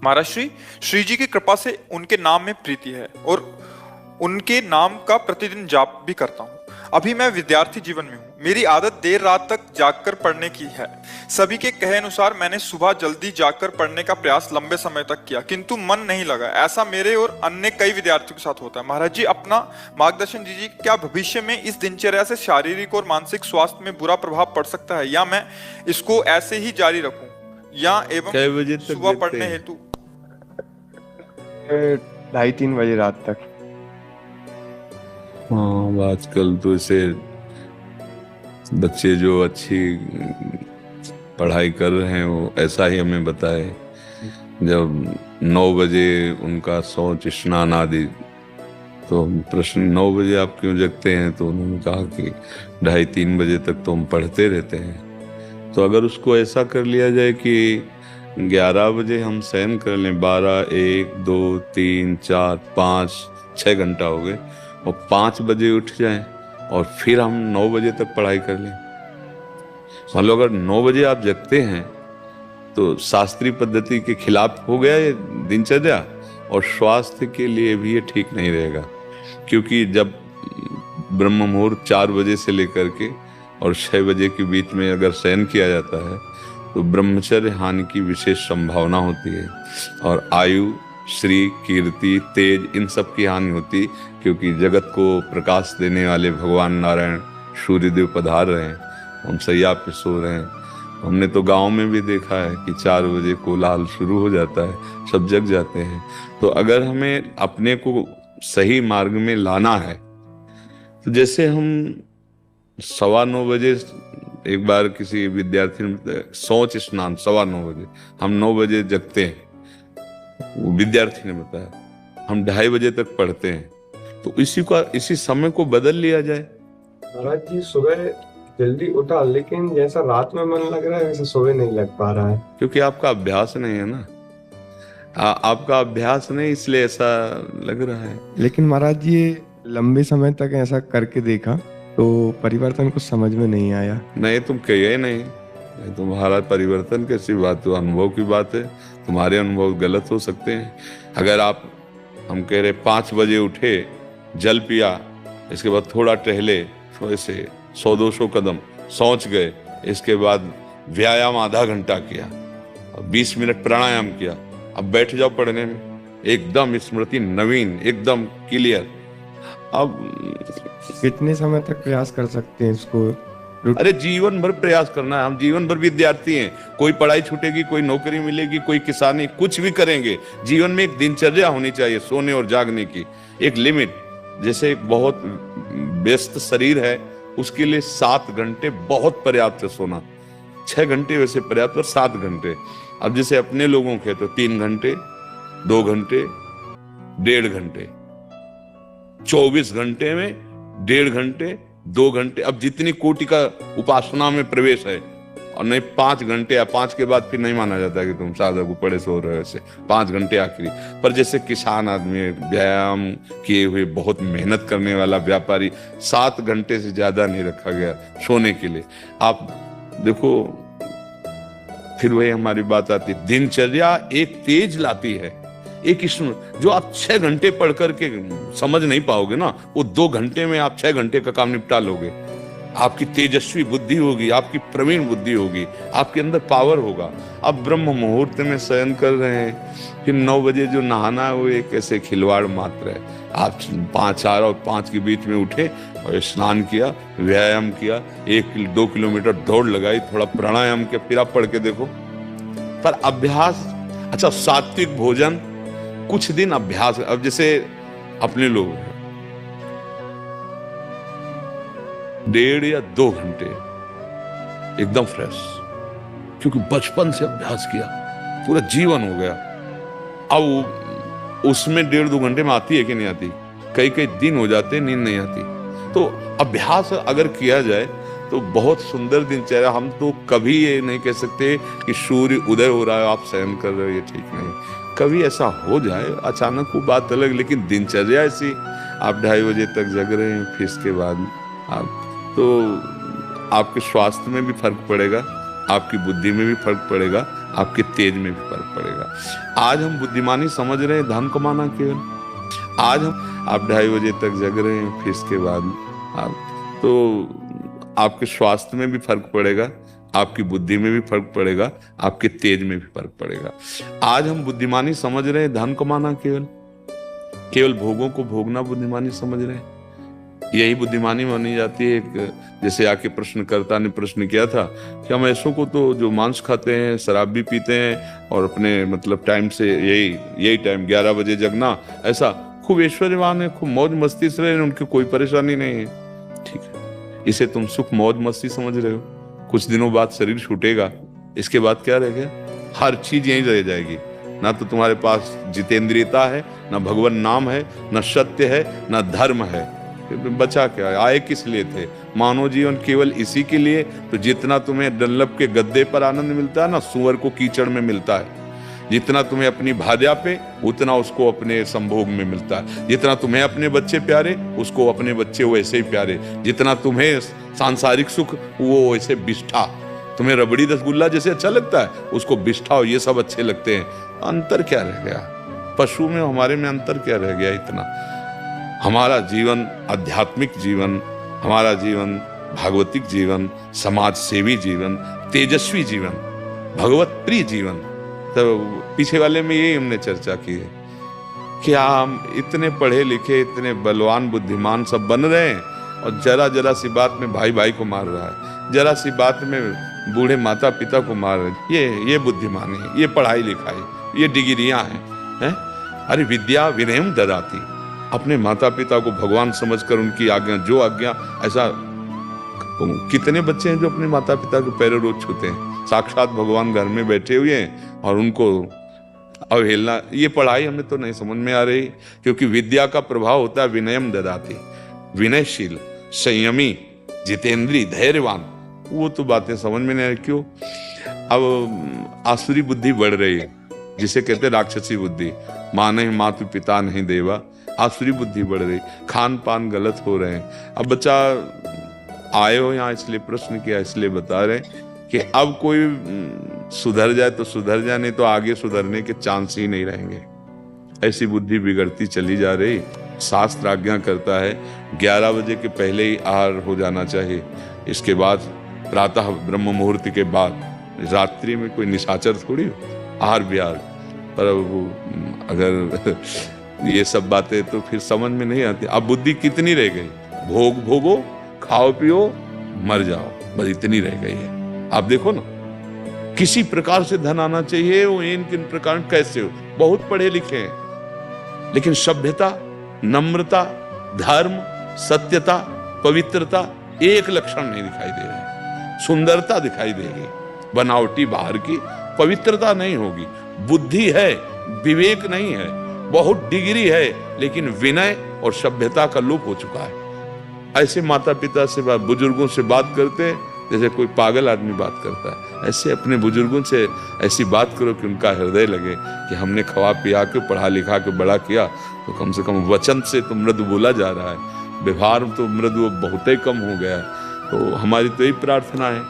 महाराज श्री जी की कृपा से उनके नाम में प्रीति है और उनके नाम का प्रतिदिन जाप भी करता हूँ। अभी मैं विद्यार्थी जीवन में हूँ। मेरी आदत देर रात तक जागकर पढ़ने की है। सभी के कहे अनुसार मैंने सुबह जल्दी जागकर पढ़ने का प्रयास लंबे समय तक किया, किंतु मन नहीं लगा। ऐसा मेरे और अन्य कई विद्यार्थियों के साथ होता है। महाराज जी, अपना मार्गदर्शन दीजिए। क्या भविष्य में इस दिनचर्या से शारीरिक और मानसिक स्वास्थ्य में बुरा प्रभाव पड़ सकता है, या मैं इसको ऐसे ही जारी रखूं, या एवं सुबह पढ़ने हेतु 2:30-3 बजे रात तक। हाँ, आजकल तो इसे बच्चे जो अच्छी पढ़ाई कर रहे हैं वो ऐसा ही हमें बताए। जब 9 बजे उनका शौच स्नान आदि, तो प्रश्न 9 बजे आप क्यों जगते हैं, तो उन्होंने कहा कि 2:30-3 बजे तक तो हम पढ़ते रहते हैं। तो अगर उसको ऐसा कर लिया जाए कि 11 बजे हम शयन कर लें, 12, 1, 2, 3, 4, 5, 6 घंटा हो गए, और 5 बजे उठ जाएं और फिर हम 9 बजे तक पढ़ाई कर लें। मान लो अगर 9 बजे आप जगते हैं तो शास्त्रीय पद्धति के खिलाफ हो गया ये दिनचर्या, और स्वास्थ्य के लिए भी ये ठीक नहीं रहेगा। क्योंकि जब ब्रह्म मुहूर्त 4 बजे से लेकर के और 6 बजे के बीच में अगर शयन किया जाता है तो ब्रह्मचर्य हानि की विशेष संभावना होती है, और आयु, श्री, कीर्ति, तेज, इन सब की हानि होती, क्योंकि जगत को प्रकाश देने वाले भगवान नारायण सूर्यदेव पधार रहे हैं, हम सैया पे सो रहे हैं। हमने तो गांव में भी देखा है कि 4 बजे कोलाहल शुरू हो जाता है, सब जग जाते हैं। तो अगर हमें अपने को सही मार्ग में लाना है, तो जैसे हम 9:15 बजे, एक बार किसी विद्यार्थी ने शौच स्नान 9:15 बजे, हम 9 बजे जगते हैं, वो विद्यार्थी ने बताया, हम 2:30 बजे तक पढ़ते हैं। तो इसी समय को बदल लिया जाए। महाराज जी, सुबह जल्दी उठा, लेकिन जैसा रात में मन लग रहा है वैसा सुबह नहीं लग पा रहा है। क्योंकि आपका अभ्यास नहीं है ना, आपका अभ्यास नहीं, इसलिए ऐसा लग रहा है। लेकिन महाराज जी, ये लंबे समय तक ऐसा करके देखा तो परिवर्तन कुछ समझ में नहीं आया। नहीं, तुम कहिए नहीं, तुम्हारा परिवर्तन कैसी बात है, अनुभव की बात है। तुम्हारे अनुभव गलत हो सकते हैं। अगर हम कह रहे 5 बजे उठे, जल पिया, इसके बाद थोड़ा टहले, थोड़े से 100-200 कदम, सोच गए, इसके बाद व्यायाम आधा घंटा किया, 20 मिनट प्राणायाम किया, अब बैठ जाओ पढ़ने में, एकदम स्मृति नवीन, एकदम क्लियर। अब कितने समय तक प्रयास कर सकते हैं इसको? अरे जीवन भर प्रयास करना है। हम जीवन भर विद्यार्थी हैं, कोई पढ़ाई छूटेगी, कोई नौकरी मिलेगी, कोई किसानी, कुछ भी करेंगे। जीवन में एक दिनचर्या होनी चाहिए, सोने और जागने की एक लिमिट। जैसे एक बहुत व्यस्त शरीर है, उसके लिए 7 घंटे बहुत पर्याप्त है सोना। 6 घंटे वैसे पर्याप्त, और 7 घंटे। अब जैसे अपने लोगों के तो 3 घंटे, 2 घंटे, 1.5 घंटे, 24 घंटे में 1.5 घंटे, 2 घंटे। अब जितनी कोटि का उपासना में प्रवेश है, और नहीं 5 घंटे, या 5 के बाद फिर नहीं माना जाता कि तुम साधक को पड़े सो रहे हो। ऐसे 5 घंटे आखिरी। पर जैसे किसान आदमी, व्यायाम किए हुए, बहुत मेहनत करने वाला व्यापारी, 7 घंटे से ज्यादा नहीं रखा गया सोने के लिए। आप देखो, फिर वही हमारी बात आती है, दिनचर्या एक तेज लाती है। एक जो आप 6 घंटे पढ़ करके समझ नहीं पाओगे ना, वो 2 घंटे में आप 6 घंटे का काम निपटा लोगे। आपकी तेजस्वी बुद्धि होगी, आपकी प्रवीण बुद्धि होगी, आपके अंदर पावर होगा। अब ब्रह्म मुहूर्त में शयन कर रहे हैं, फिर 9 बजे जो नहाना है वो एक ऐसे खिलवाड़ मात्र है। आप 4 और 5 के बीच में उठे और स्नान किया, व्यायाम किया, 1-2 किलोमीटर दौड़ लगाई, थोड़ा प्राणायाम किया, फिर आप पढ़ के देखो। पर अभ्यास, अच्छा सात्विक भोजन, कुछ दिन अभ्यास। अब जैसे अपने लोग 1.5 या 2 घंटे एकदम फ्रेश, क्योंकि बचपन से अभ्यास किया, पूरा जीवन हो गया। अब उसमें 1.5-2 घंटे में आती है कि नहीं आती? कई दिन हो जाते, नींद नहीं आती। तो अभ्यास अगर किया जाए तो बहुत सुंदर दिनचर्या। हम तो कभी ये नहीं कह सकते कि सूर्य उदय हो रहा है आप शयन कर रहे हो, ये ठीक नहीं। कभी ऐसा हो जाए अचानक, वो बात अलग, लेकिन दिनचर्या ऐसी, आप 2:30 बजे तक जग रहे हैं, फिर इसके बाद आप, तो आपके स्वास्थ्य में भी फर्क पड़ेगा, आपकी बुद्धि में भी फर्क पड़ेगा, आपके तेज में भी फर्क पड़ेगा। आज हम बुद्धिमानी समझ रहे हैं धन कमाना केवल। आज आप 2:30 बजे तक जग रहे हैं, फिर इसके बाद आप तो आपके स्वास्थ्य में भी फर्क पड़ेगा, आपकी बुद्धि में भी फर्क पड़ेगा, आपके तेज में भी फर्क पड़ेगा। आज हम बुद्धिमानी समझ रहे हैं धन कमाना केवल भोगों को भोगना बुद्धिमानी समझ रहे हैं। यही बुद्धिमानी मानी जाती है। एक जैसे आके प्रश्नकर्ता ने प्रश्न किया था कि हम ऐसों को तो जो मांस खाते हैं, शराब भी पीते हैं और अपने मतलब टाइम से यही टाइम 11 बजे जगना, ऐसा खूब ऐश्वर्यवान है, खूब मौज मस्ती से रहे, उनकी कोई परेशानी नहीं है। ठीक है, इसे तुम सुख मौज मस्ती समझ रहे हो। कुछ दिनों बाद शरीर छूटेगा, इसके बाद क्या रह गया? हर चीज यहीं रह जाएगी। ना तो तुम्हारे पास जितेंद्रियता है, ना भगवान नाम है, ना सत्य है, ना धर्म है। बचा क्या? आए किस लिए थे? मानव जीवन केवल इसी के लिए। तो जितना तुम्हें डल्लभ के गद्दे पर आनंद मिलता है ना, सुअर को कीचड़ में मिलता है। जितना तुम्हें अपनी भार्या पे, उतना उसको अपने संभोग में मिलता है। जितना तुम्हें अपने बच्चे प्यारे, उसको अपने बच्चे वैसे ही प्यारे। जितना तुम्हें सांसारिक सुख, वो वैसे बिष्ठा। तुम्हें रबड़ी रसगुल्ला जैसे अच्छा लगता है, उसको बिष्ठा और ये सब अच्छे लगते हैं। अंतर क्या रह गया? पशु में हमारे में अंतर क्या रह गया इतना? हमारा जीवन आध्यात्मिक जीवन, हमारा जीवन भागवतिक जीवन, समाज सेवी जीवन, तेजस्वी जीवन, भगवत प्रिय जीवन। तो पीछे वाले में यही हमने चर्चा की है कि हम इतने पढ़े लिखे, इतने बलवान बुद्धिमान सब बन रहे हैं और जरा सी बात में भाई भाई को मार रहा है, जरा सी बात में बूढ़े माता पिता को मार रहे हैं। ये बुद्धिमानी है, ये पढ़ाई लिखाई, ये डिग्रियां हैं। अरे विद्या विनयम ददाति। अपने माता पिता को भगवान समझकर उनकी आज्ञा, जो आज्ञा, ऐसा कितने बच्चे हैं जो अपने माता पिता के पैरों रोज छूते हैं। साक्षात भगवान घर में बैठे हुए हैं और उनको अवहेलना। ये पढ़ाई हमें तो नहीं समझ में आ रही, क्योंकि विद्या का प्रभाव होता है विनयम ददाति। विनयशील, संयमी, जितेंद्री, धैर्यवान, वो तो बातें समझ में नहीं आ रही। क्यों? अब आसुरी बुद्धि बढ़ रही है, जिसे कहते हैं राक्षसी बुद्धि। माँ नहीं मातु पिता नहीं देवा, आसुरी बुद्धि बढ़ रही, खान पान गलत हो रहे हैं। अब बच्चा आए हो यहाँ इसलिए प्रश्न किया, इसलिए बता रहे कि अब कोई सुधर जाए तो सुधर जाए, नहीं तो आगे सुधरने के चांस ही नहीं रहेंगे। ऐसी बुद्धि बिगड़ती चली जा रही। शास्त्र आज्ञा करता है 11 बजे के पहले ही आहार हो जाना चाहिए। इसके बाद प्रातः ब्रह्म मुहूर्त के बाद, रात्रि में कोई निशाचर थोड़ी आहार विहार। पर अगर ये सब बातें तो फिर समझ में नहीं आती। अब बुद्धि कितनी रह गई? भोग भोगो, खाओ पियो, मर जाओ, बस इतनी रह गई है। आप देखो ना, किसी प्रकार से धन आना चाहिए, वो इन किन प्रकार कैसे हो। बहुत पढ़े लिखे हैं, लेकिन सभ्यता, नम्रता, धर्म, सत्यता, पवित्रता एक लक्षण नहीं दिखाई दे रहे। सुंदरता दिखाई देगी, बनावटी बाहर की, पवित्रता नहीं होगी। बुद्धि है, विवेक नहीं है, बहुत डिग्री है, लेकिन विनय और सभ्यता का लोप हो चुका है। ऐसे माता पिता से, बुजुर्गों से बात करते हैं जैसे कोई पागल आदमी बात करता है। ऐसे अपने बुजुर्गों से ऐसी बात करो कि उनका हृदय लगे कि हमने खवा पिया के, पढ़ा लिखा के बड़ा किया, तो कम से कम वचन से तो मृदु बोला जा रहा है, व्यवहार तो मृदु बहुत ही कम हो गया है। तो हमारी तो यही प्रार्थना है